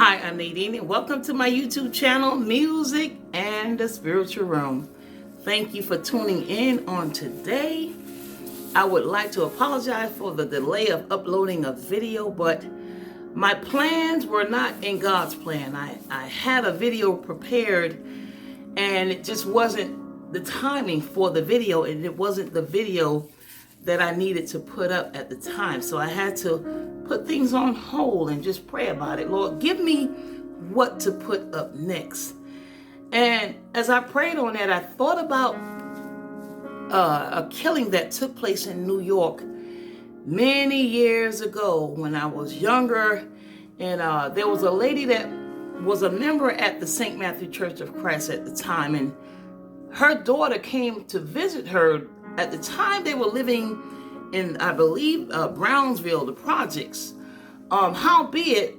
Hi, I'm Nadine, and welcome to my YouTube channel, Music and the Spiritual Realm. Thank you for tuning in on today. I would like to apologize for the delay of uploading a video, but my plans were not in God's plan. I had a video prepared, and it just wasn't the timing for the video, and it wasn't the video that I needed to put up at the time. So I had to put things on hold and just pray about it. Lord, give me what to put up next. And as I prayed on that, I thought about a killing that took place in New York many years ago when I was younger. And there was a lady that was a member at the St. Matthew Church of Christ at the time. And her daughter came to visit her. At the time, they were living in, I believe, Brownsville, the projects. Howbeit,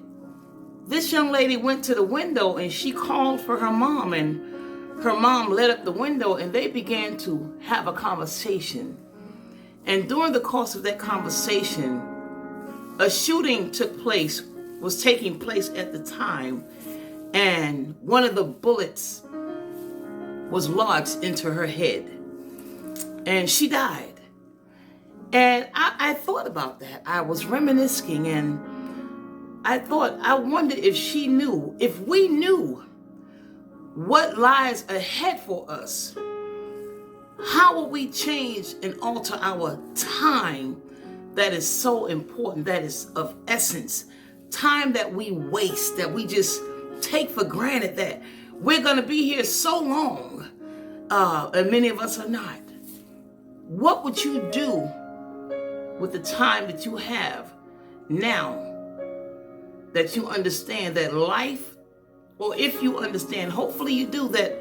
this young lady went to the window and she called for her mom, and her mom let up the window and they began to have a conversation. And during the course of that conversation, a shooting was taking place at the time, and one of the bullets was lodged into her head. And she died. And I thought about that. I was reminiscing, and I wondered if she knew, if we knew what lies ahead for us, how will we change and alter our time that is so important, that is of essence, time that we waste, that we just take for granted that we're going to be here so long, and many of us are not. What would you do with the time that you have now that you understand that life, or if you understand, hopefully you do, that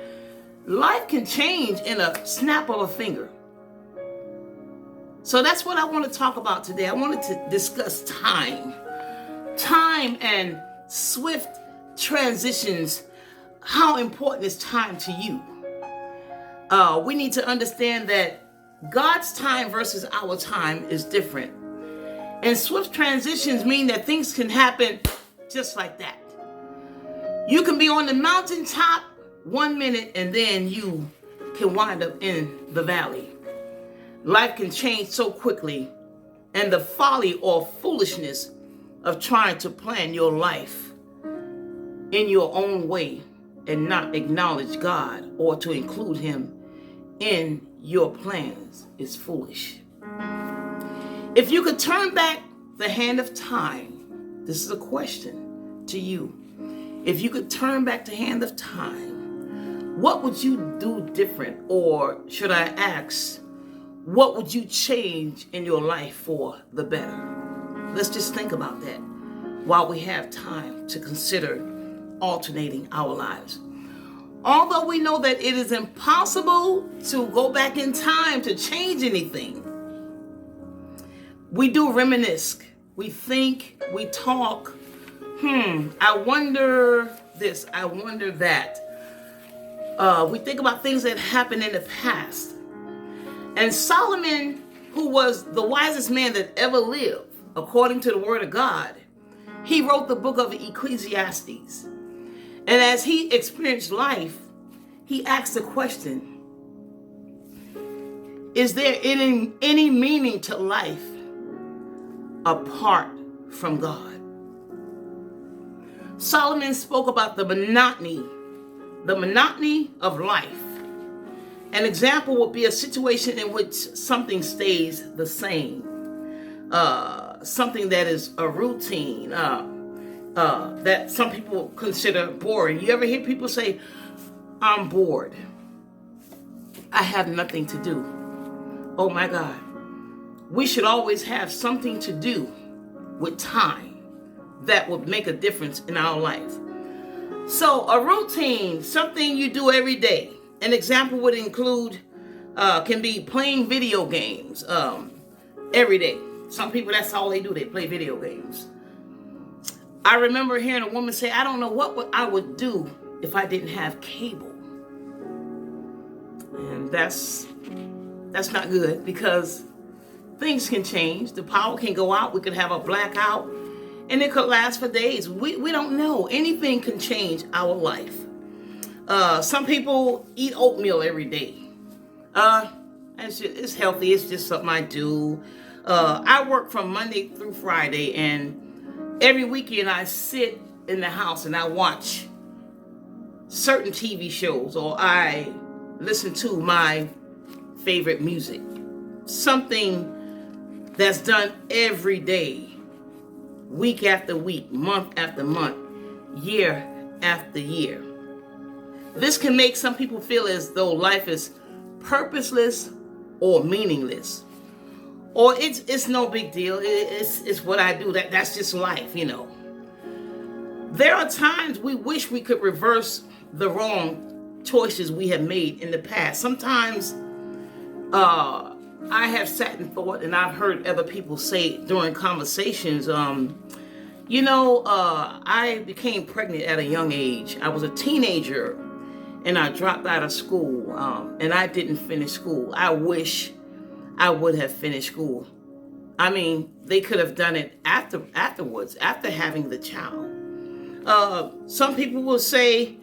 life can change in a snap of a finger? So that's what I want to talk about today. I wanted to discuss time and swift transitions. How important is time to you? We need to understand that God's time versus our time is different. And swift transitions mean that things can happen just like that. You can be on the mountaintop 1 minute and then you can wind up in the valley. Life can change so quickly, and the folly or foolishness of trying to plan your life in your own way and not acknowledge God or to include Him in your plans is foolish. If you could turn back the hand of time, this is a question to you. If you could turn back the hand of time, what would you do different? Or should I ask, what would you change in your life for the better? Let's just think about that while we have time to consider alternating our lives. Although we know that it is impossible to go back in time to change anything, we do reminisce. We think, we talk. I wonder this, I wonder that. We think about things that happened in the past. And Solomon, who was the wisest man that ever lived, according to the word of God, he wrote the book of Ecclesiastes. And as he experienced life, he asked the question, is there any meaning to life apart from God? Solomon spoke about the monotony of life. An example would be a situation in which something stays the same, something that is a routine, that some people consider boring. You ever hear people say, I'm bored, I have nothing to do? Oh my God. We should always have something to do with time that would make a difference in our life. So a routine, something you do every day. An example would include, can be playing video games every day. Some people, that's all they do. They play video games. I remember hearing a woman say, I don't know what I would do if I didn't have cable. And that's not good, because things can change. The power can go out. We could have a blackout. and it could last for days. We don't know. Anything can change our life. Some people eat oatmeal every day. It's healthy. It's just something I do. I work from Monday through Friday, and every weekend I sit in the house and I watch certain TV shows, or I listen to my favorite music. Something that's done every day, week after week, month after month, year after year. This can make some people feel as though life is purposeless or meaningless. Or it's no big deal. It's what I do. That's just life, you know. There are times we wish we could reverse the wrong choices we have made in the past. Sometimes I have sat and thought, and I've heard other people say during conversations, I became pregnant at a young age. I was a teenager, and I dropped out of school, and I didn't finish school. I wish I would have finished school. I mean, they could have done it afterwards, after having the child. Some people will say,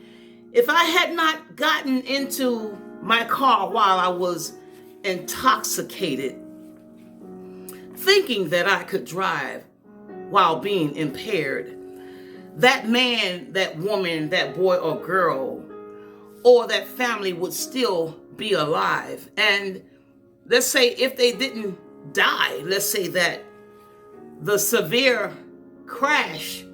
if I had not gotten into my car while I was intoxicated, thinking that I could drive while being impaired, that man, that woman, that boy or girl, or that family would still be alive. And let's say if they didn't die, let's say that the severe crash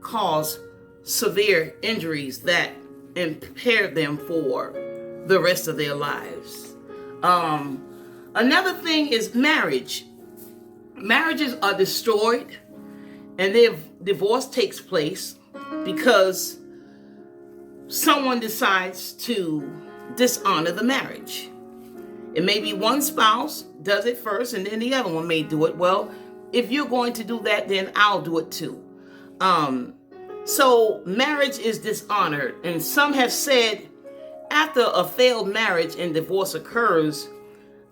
caused severe injuries that impaired them for the rest of their lives. Another thing is marriage. Marriages are destroyed, and divorce takes place because someone decides to dishonor the marriage. It may be one spouse does it first, and then the other one may do it. Well, if you're going to do that, then I'll do it too. So marriage is dishonored, and some have said after a failed marriage and divorce occurs,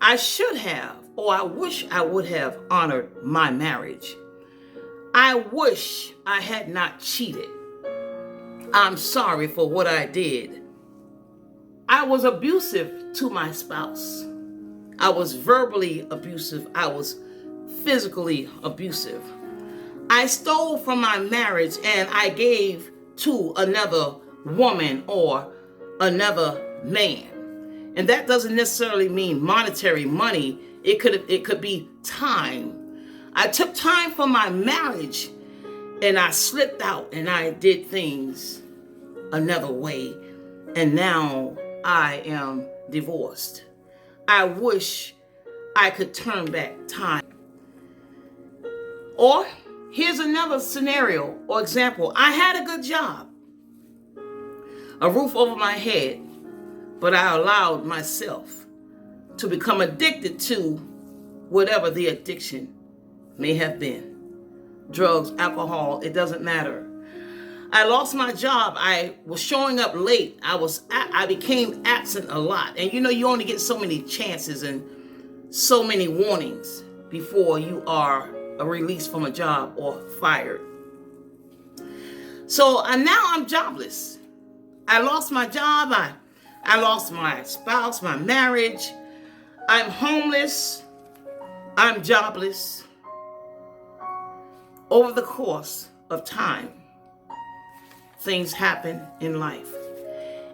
I should have, or I wish I would have honored my marriage. I wish I had not cheated. I'm sorry for what I did. I was abusive to my spouse. I was verbally abusive. I was physically abusive. I stole from my marriage and I gave to another woman or another man. And that doesn't necessarily mean monetary money. It could be time. I took time from my marriage and I slipped out and I did things another way. And now I am divorced. I wish I could turn back time. Or here's another scenario or example. I had a good job, a roof over my head, but I allowed myself to become addicted to whatever the addiction may have been. Drugs, alcohol, it doesn't matter. I lost my job. I was showing up late. I became absent a lot. And you only get so many chances and so many warnings before you are released from a job or fired. So now I'm jobless. I lost my job. I lost my spouse, my marriage. I'm homeless. I'm jobless. Over the course of time, things happen in life.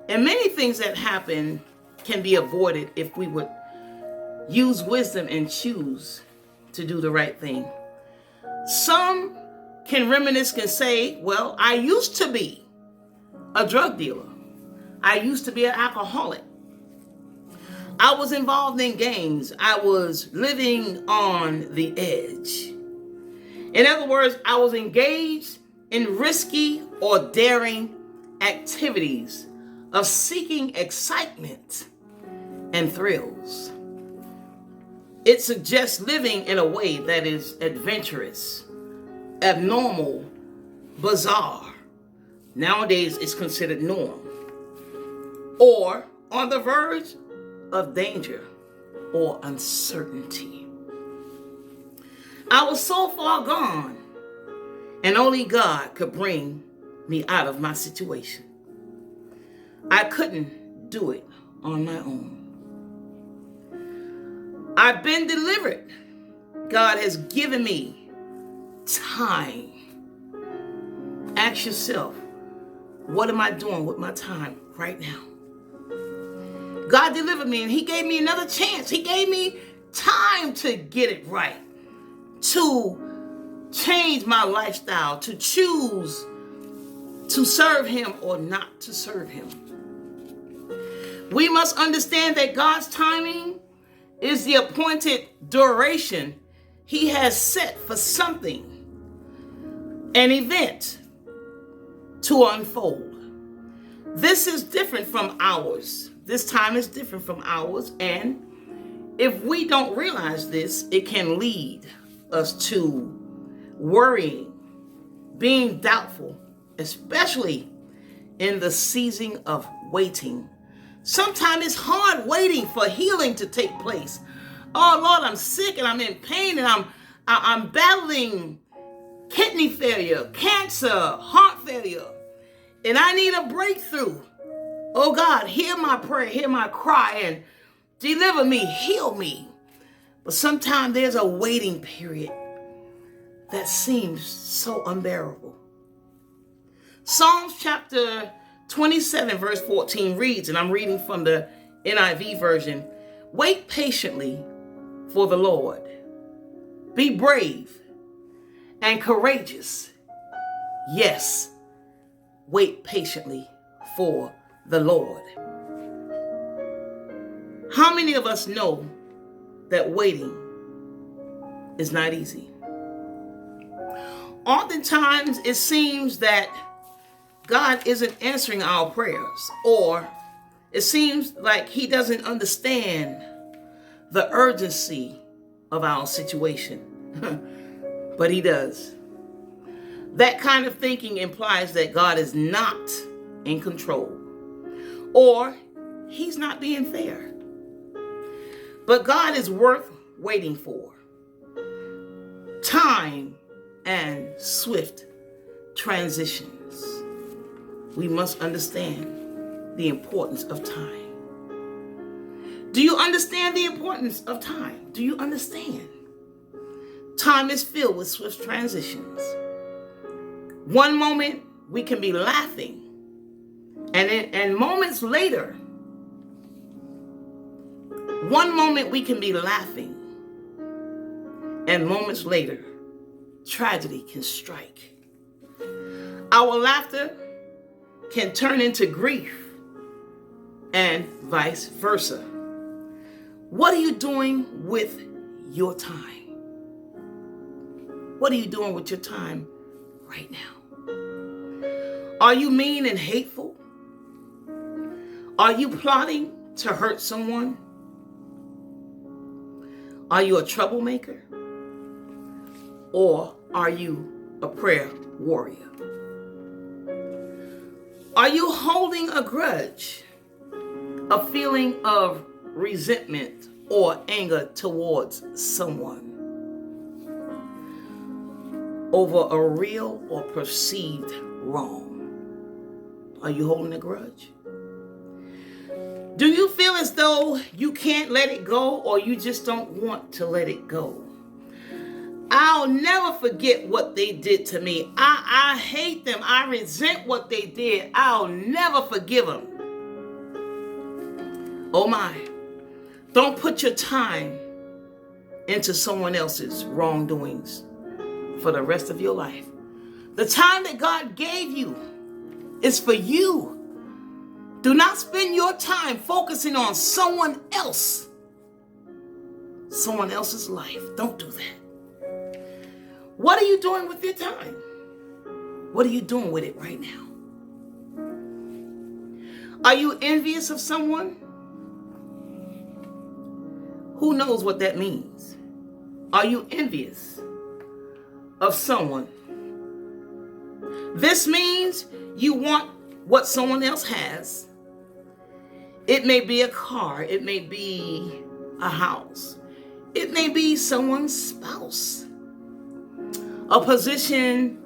And many things that happen can be avoided if we would use wisdom and choose to do the right thing. Some can reminisce and say, well, I used to be a drug dealer. I used to be an alcoholic. I was involved in gangs. I was living on the edge. In other words, I was engaged in risky or daring activities of seeking excitement and thrills. It suggests living in a way that is adventurous, abnormal, bizarre. Nowadays, it's considered norm. Or on the verge of danger or uncertainty. I was so far gone And only God could bring me out of my situation. I couldn't do it on my own. I've been delivered. God has given me time. Ask yourself, what am I doing with my time right now? God delivered me and he gave me another chance. He gave me time to get it right, to change my lifestyle, to choose to serve him or not to serve him. We must understand that God's timing is the appointed duration he has set for something, an event, to unfold. This is different from ours. This time is different from ours, and if we don't realize this, it can lead us to worrying, being doubtful, especially in the season of waiting. Sometimes it's hard waiting for healing to take place. Oh Lord, I'm sick and I'm in pain and I'm battling kidney failure, cancer, heart failure, and I need a breakthrough. Oh God, hear my prayer, hear my cry, and deliver me, heal me. But sometimes there's a waiting period that seems so unbearable. Psalms chapter 27 verse 14 reads, and I'm reading from the NIV version, wait patiently for the Lord. Be brave and courageous. Yes, wait patiently for the Lord. How many of us know that waiting is not easy? Oftentimes it seems that God isn't answering our prayers, or it seems like he doesn't understand the urgency of our situation. But he does. That kind of thinking implies that God is not in control, or he's not being fair. But God is worth waiting for. Time and swift transitions. We must understand the importance of time. Do you understand the importance of time? Do you understand? Time is filled with swift transitions. One moment we can be laughing, and moments later, one moment we can be laughing, and moments later, tragedy can strike. Our laughter can turn into grief, and vice versa. What are you doing with your time? What are you doing with your time right now? Are you mean and hateful? Are you plotting to hurt someone? Are you a troublemaker? Or are you a prayer warrior? Are you holding a grudge, a feeling of resentment or anger towards someone over a real or perceived wrong? Are you holding a grudge? Do you feel as though you can't let it go, or you just don't want to let it go? I'll never forget what they did to me. I hate them. I resent what they did. I'll never forgive them. Oh my. Don't put your time into someone else's wrongdoings for the rest of your life. The time that God gave you is for you. Do not spend your time focusing on someone else's life. Don't do that. What are you doing with your time? What are you doing with it right now? Are you envious of someone? Who knows what that means? Are you envious of someone? This means you want what someone else has. It may be a car. It may be a house. It may be someone's spouse. A position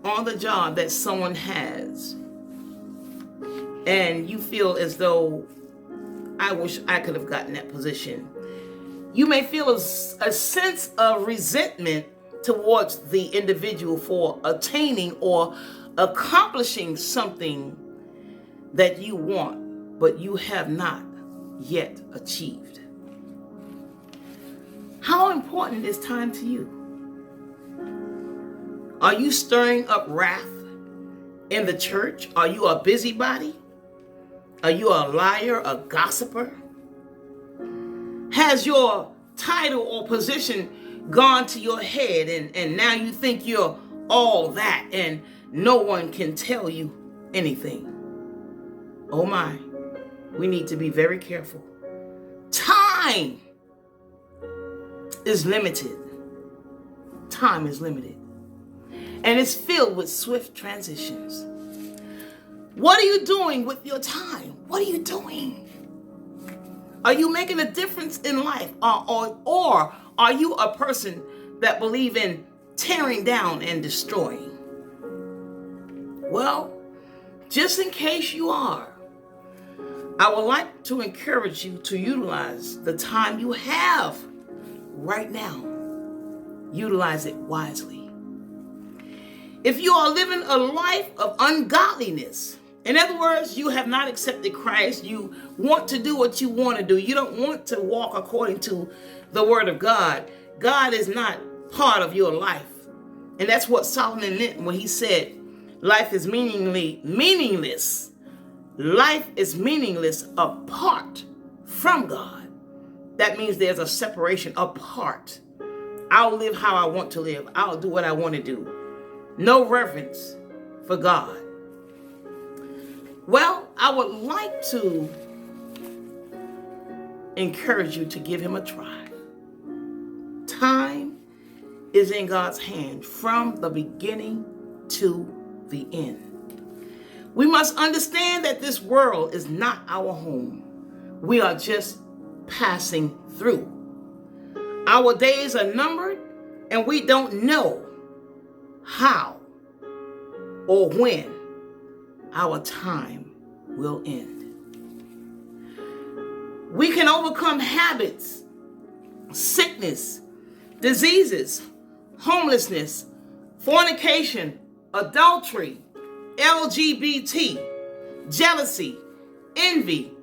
on the job that someone has, and you feel as though, I wish I could have gotten that position. You may feel a sense of resentment towards the individual for attaining or accomplishing something that you want, but you have not yet achieved. How important is time to you? Are you stirring up wrath in the church? Are you a busybody? Are you a liar, a gossiper? Has your title or position gone to your head and now you think you're all that and no one can tell you anything? Oh my, we need to be very careful. Time is limited. Time is limited. And it's filled with swift transitions. What are you doing with your time? What are you doing? Are you making a difference in life? Or are you a person that believes in tearing down and destroying? Well, just in case you are, I would like to encourage you to utilize the time you have right now. Utilize it wisely. If you are living a life of ungodliness, in other words, you have not accepted Christ, you want to do what you want to do, you don't want to walk according to the word of God, God is not part of your life. And that's what Solomon meant when he said, life is meaningless. Life is meaningless apart from God. That means there's a separation apart. I'll live how I want to live. I'll do what I want to do. No reverence for God. Well, I would like to encourage you to give him a try. Time is in God's hand from the beginning to the end. We must understand that this world is not our home. We are just passing through. Our days are numbered, and we don't know how or when our time will end. We can overcome habits, sickness, diseases, homelessness, fornication, adultery, LGBT, jealousy, envy,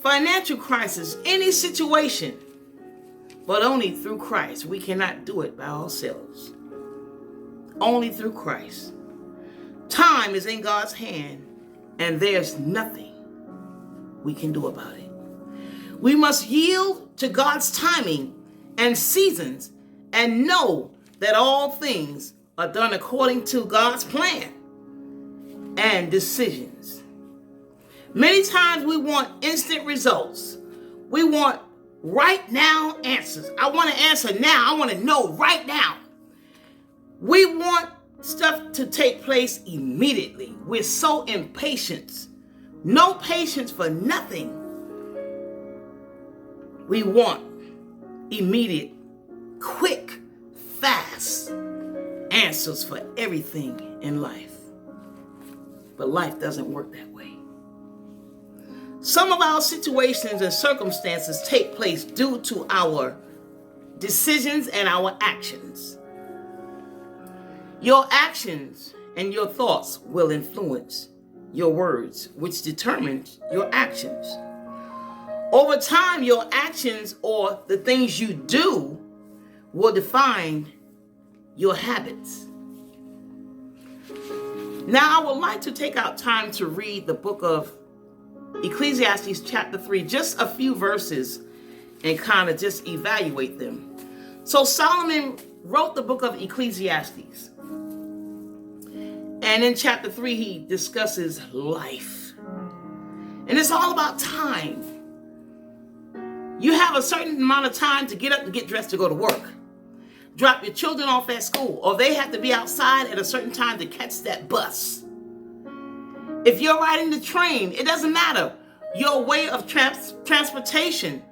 financial crisis, any situation, but only through Christ. We cannot do it by ourselves. Only through Christ. Time is in God's hand, and there's nothing we can do about it. We must yield to God's timing and seasons and know that all things are done according to God's plan and decisions. Many times we want instant results. We want right now answers. I want to answer now. I want to know right now. We want stuff to take place immediately. We're so impatient. No patience for nothing. We want immediate, quick, fast answers for everything in life. But life doesn't work that way. Some of our situations and circumstances take place due to our decisions and our actions. Your actions and your thoughts will influence your words, which determines your actions. Over time, your actions or the things you do will define your habits. Now, I would like to take out time to read the book of Ecclesiastes chapter 3, just a few verses, and kind of just evaluate them. So Solomon wrote the book of Ecclesiastes. And in chapter 3, he discusses life. And it's all about time. You have a certain amount of time to get up, to get dressed, to go to work. Drop your children off at school, or they have to be outside at a certain time to catch that bus. If you're riding the train, it doesn't matter. Your way of transportation.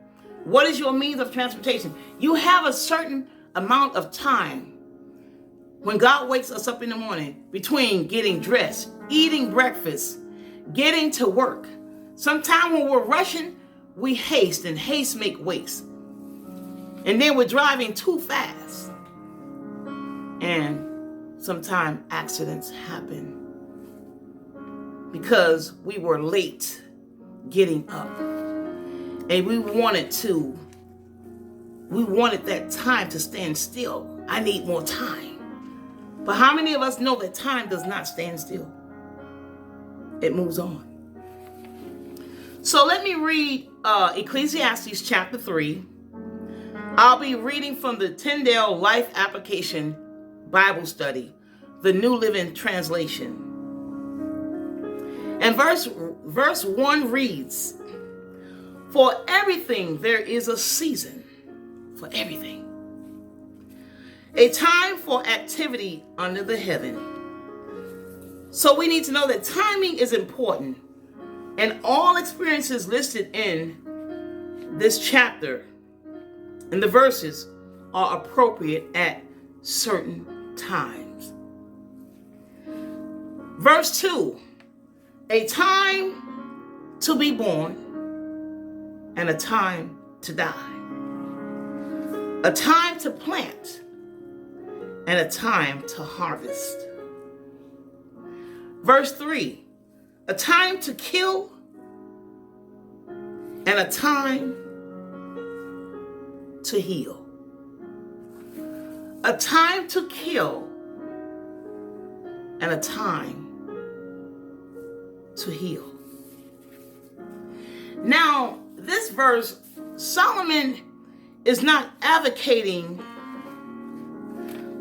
What is your means of transportation? You have a certain amount of time When God wakes us up in the morning, between getting dressed, eating breakfast, getting to work, sometimes when we're rushing, we haste, and haste make waste. And then we're driving too fast. And sometimes accidents happen because we were late getting up. And we wanted that time to stand still. I need more time. But how many of us know that time does not stand still? It moves on. So let me read Ecclesiastes chapter 3. I'll be reading from the Tyndale Life Application Bible Study, the New Living Translation. And verse 1 reads, "For everything there is a season, for everything. A time for activity under the heaven." So we need to know that timing is important, and all experiences listed in this chapter and the verses are appropriate at certain times. Verse 2, a time to be born and a time to die. A time to plant and a time to harvest. Verse 3, a time to kill and a time to heal. A time to kill and a time to heal. Now, this verse, Solomon is not advocating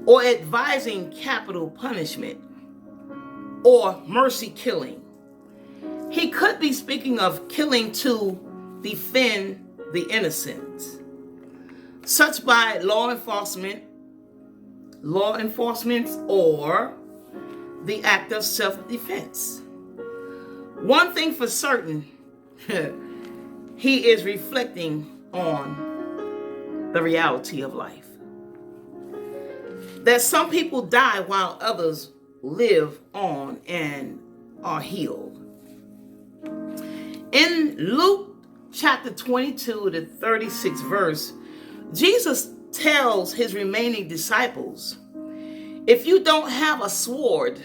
or advising capital punishment or mercy killing. He could be speaking of killing to defend the innocent, such by law enforcement, or the act of self-defense. One thing for certain, he is reflecting on the reality of life. That some people die while others live on and are healed. In Luke chapter 22 to 36 verse, Jesus tells his remaining disciples, if you don't have a sword,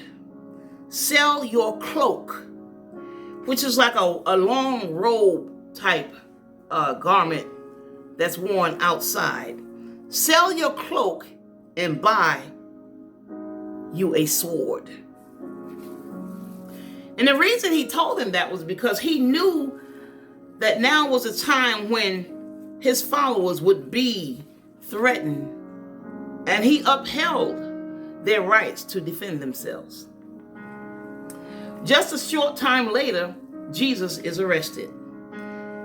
sell your cloak, which is like a long robe type garment that's worn outside. Sell your cloak and buy you a sword. And the reason he told them that was because he knew that now was a time when his followers would be threatened, and he upheld their rights to defend themselves. Just a short time later, Jesus is arrested,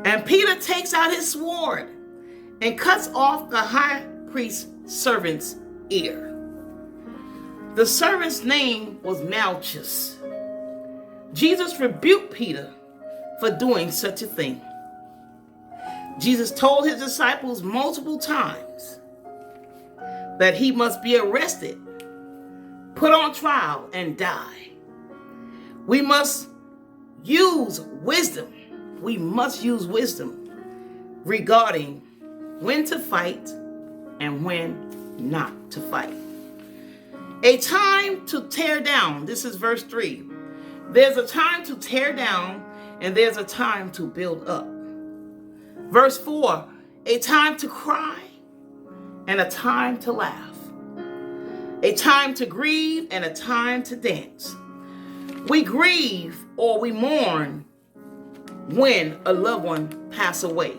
and Peter takes out his sword and cuts off the high priest's servant's ear. The servant's name was Malchus. Jesus rebuked Peter for doing such a thing. Jesus told his disciples multiple times that he must be arrested, put on trial, and die. We must use wisdom. We must use wisdom regarding when to fight and when not to fight. A time to tear down. This is verse 3. There's a time to tear down and there's a time to build up. Verse 4, a time to cry and a time to laugh. A time to grieve and a time to dance. We grieve or we mourn when a loved one passes away.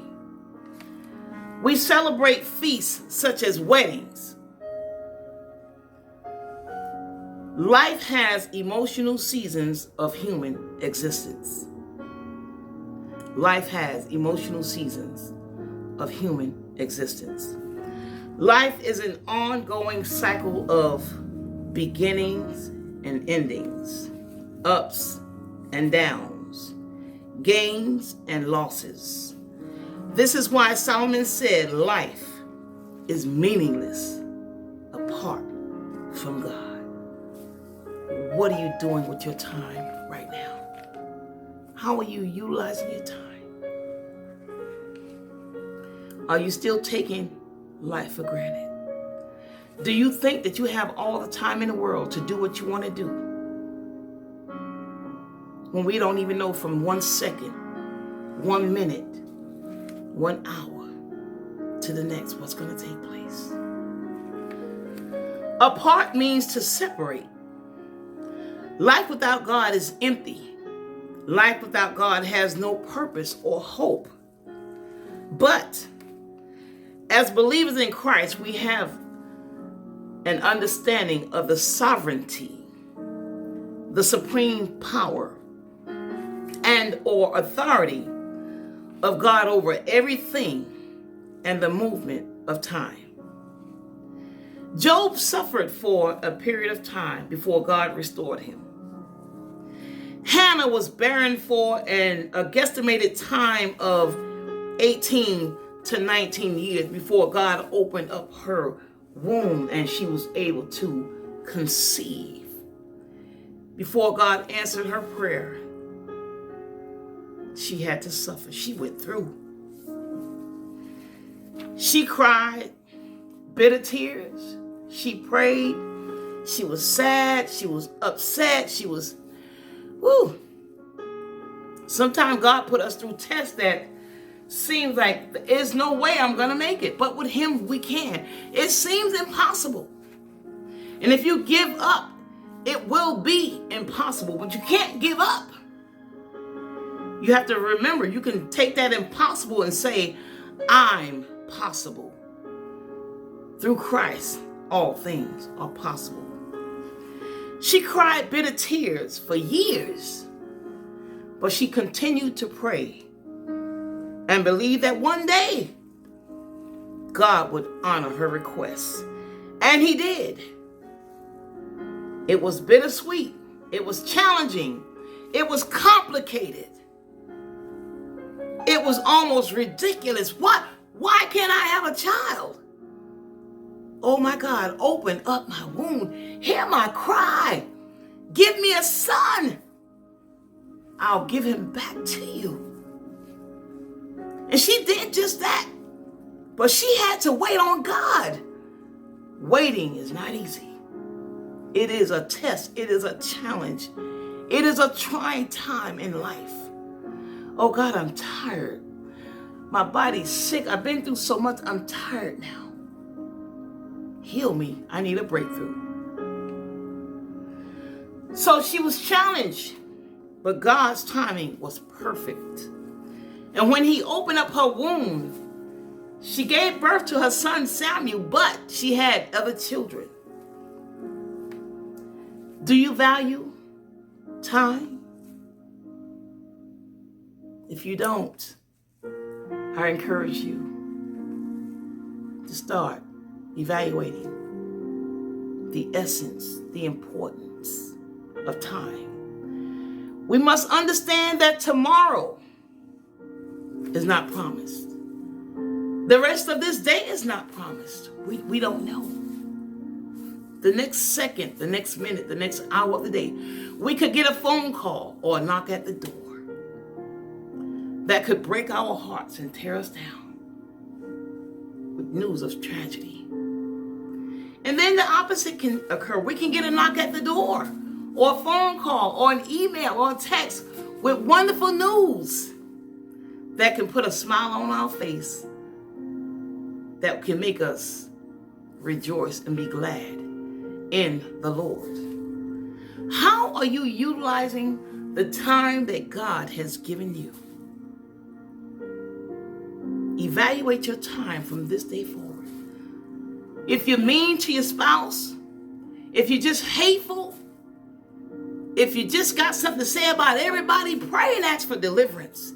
We celebrate feasts such as weddings. Life has emotional seasons of human existence. Life has emotional seasons of human existence. Life is an ongoing cycle of beginnings and endings, ups and downs, gains and losses. This is why Solomon said life is meaningless apart from God. What are you doing with your time right now? How are you utilizing your time? Are you still taking life for granted? Do you think that you have all the time in the world to do what you want to do? When we don't even know from 1 second, 1 minute, 1 hour to the next what's going to take place. Apart means to separate. Life without God is empty. Life without God has no purpose or hope. But as believers in Christ, we have an understanding of the sovereignty, the supreme power, and or authority of God over everything and the movement of time. Job suffered for a period of time before God restored him. Hannah was barren for a guesstimated time of 18 to 19 years before God opened up her womb and she was able to conceive. Before God answered her prayer, she had to suffer. She went through. She cried bitter tears. She prayed. She was sad. She was upset. She was, Sometimes God put us through tests that seems like there's no way I'm going to make it. But with him, we can. It seems impossible. And if you give up, it will be impossible. But you can't give up. You have to remember, you can take that impossible and say, I'm possible. Through Christ, all things are possible. She cried bitter tears for years, but she continued to pray and believe that one day God would honor her requests. And he did. It was bittersweet. It was challenging. It was complicated. It was almost ridiculous. What? Why can't I have a child? Oh my God, open up my womb. Hear my cry. Give me a son. I'll give him back to you. And she did just that. But she had to wait on God. Waiting is not easy. It is a test. It is a challenge. It is a trying time in life. Oh God, I'm tired. My body's sick. I've been through so much. I'm tired now. Heal me. I need a breakthrough. So she was challenged, but God's timing was perfect. And when he opened up her womb, she gave birth to her son Samuel, but she had other children. Do you value time? If you don't, I encourage you to start evaluating the essence, the importance of time. We must understand that tomorrow is not promised. The rest of this day is not promised. We don't know. The next second, the next minute, the next hour of the day, we could get a phone call or a knock at the door that could break our hearts and tear us down with news of tragedy. And then the opposite can occur. We can get a knock at the door or a phone call or an email or a text with wonderful news that can put a smile on our face, that can make us rejoice and be glad in the Lord. How are you utilizing the time that God has given you? Evaluate your time from this day forward. If you're mean to your spouse, if you're just hateful, if you just got something to say about everybody, pray and ask for deliverance.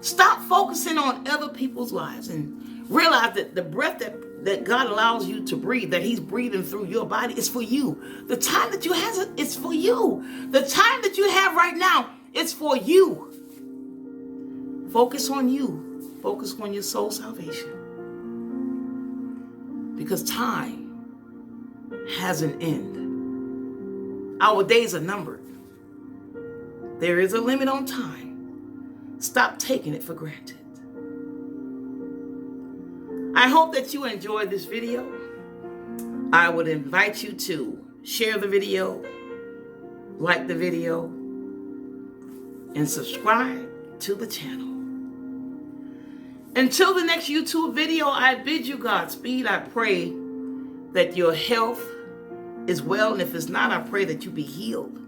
Stop focusing on other people's lives and realize that the breath that God allows you to breathe, that he's breathing through your body, is for you. The time that you have, it's for you. The time that you have right now, it's for you. Focus on you. Focus on your soul salvation. Because time has an end. Our days are numbered. There is a limit on time. Stop taking it for granted. I hope that you enjoyed this video. I would invite you to share the video, like the video, and subscribe to the channel. Until the next YouTube video, I bid you Godspeed. I pray that your health is well, and if it's not, I pray that you be healed.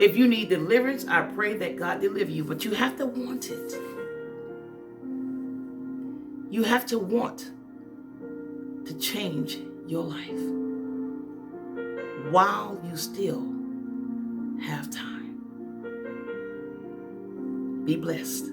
If you need deliverance, I pray that God deliver you, but you have to want it. You have to want to change your life while you still have time. Be blessed.